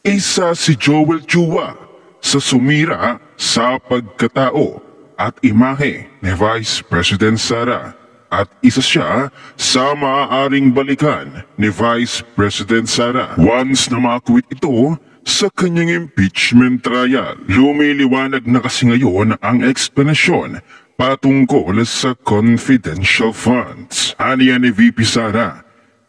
Isa si Joel Chua sa sumira sa pagkatao at imahe ni Vice President Sara at isa siya sa maaaring balikan ni Vice President Sara. Once na makuwit ito sa kanyang impeachment trial, lumiliwanag na kasi ngayon ang eksplanasyon patungkol sa confidential funds. Aniya ni VP Sara,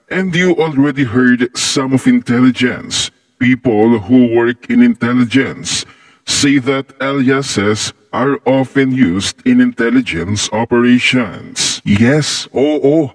and you already heard some of intelligence. People who work in intelligence say that aliases are often used in intelligence operations. Yes, oo,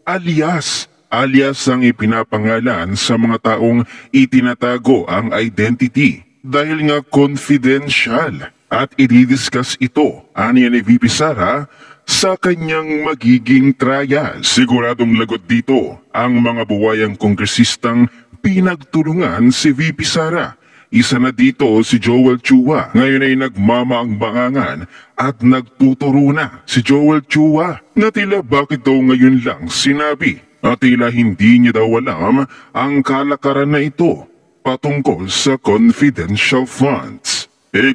alias. Alias ang ipinapangalan sa mga taong itinatago ang identity dahil nga confidential. At i-discuss ito, aniya ni VP Sara, sa kanyang magiging trial. Siguradong lagot dito ang mga buwayang kongresistang pinagtulungan si VP Sara. Isa na dito si Joel Chua. Ngayon ay nagmamaang-bangangan at nagtuturo na si Joel Chua na tila bakit daw ngayon lang sinabi at tila hindi niya daw alam ang kalakaran na ito patungkol sa confidential funds.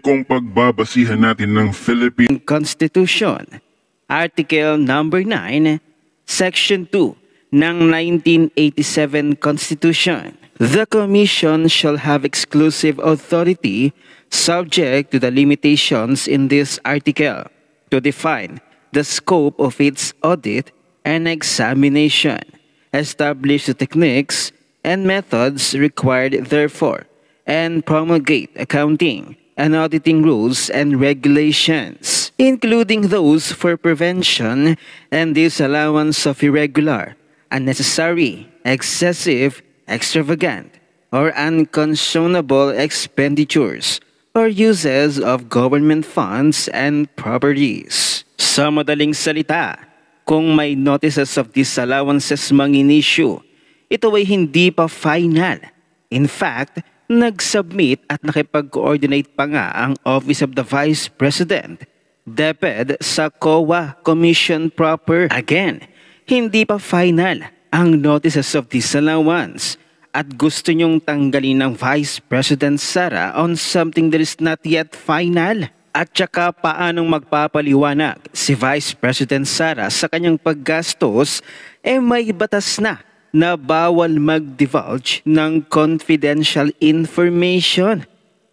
Kung pagbabasihan natin ng Philippine Constitution, Article number 9, Section 2 ng 1987 Constitution, the Commission shall have exclusive authority subject to the limitations in this article to define the scope of its audit and examination, establish the techniques and methods required therefore, and promulgate accounting and auditing rules and regulations, including those for prevention and disallowance of irregular, unnecessary, excessive, extravagant, or unconscionable expenditures or uses of government funds and properties. Sa madaling salita, kung may notices of disallowances mang in-issue, ito ay hindi pa final. In fact, nag-submit at nakipag-coordinate pa nga ang Office of the Vice President, DepEd sa COA Commission proper. Again, hindi pa final ang notices of disallowance at gusto nyong tanggalin ng Vice President Sara on something that is not yet final. At saka paanong magpapaliwanag si Vice President Sara sa kanyang paggastos may batas na bawal mag-divulge ng confidential information.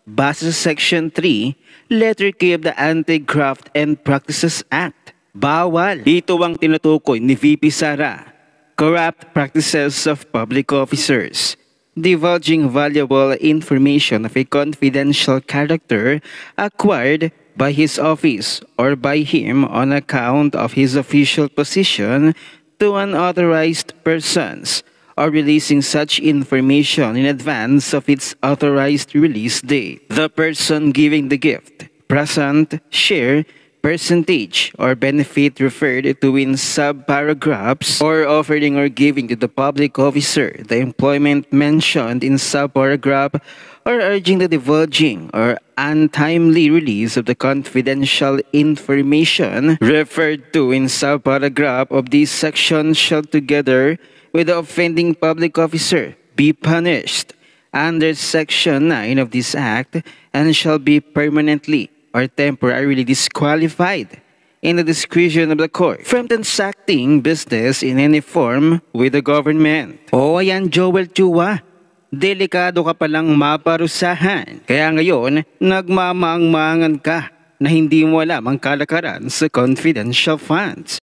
Base sa Section 3, Letter K of the Anti-Graft and Practices Act. Bawal. Ito ang tinutukoy ni VP Sara. Corrupt practices of public officers. Divulging valuable information of a confidential character acquired by his office or by him on account of his official position to unauthorized persons, or releasing such information in advance of its authorized release date. The person giving the gift, present, share, percentage, or benefit referred to in subparagraphs, or offering or giving to the public officer the employment mentioned in subparagraph, or urging the divulging or untimely release of the confidential information referred to in subparagraph of this section shall together with the offending public officer be punished under Section 9 of this Act and shall be permanently or temporarily disqualified in the discretion of the court from transacting business in any form with the government. O ayan, Joel Chua, delikado ka palang maparusahan. Kaya ngayon, nagmamaang-maangan ka na hindi mo alam ang kalakaran sa confidential funds.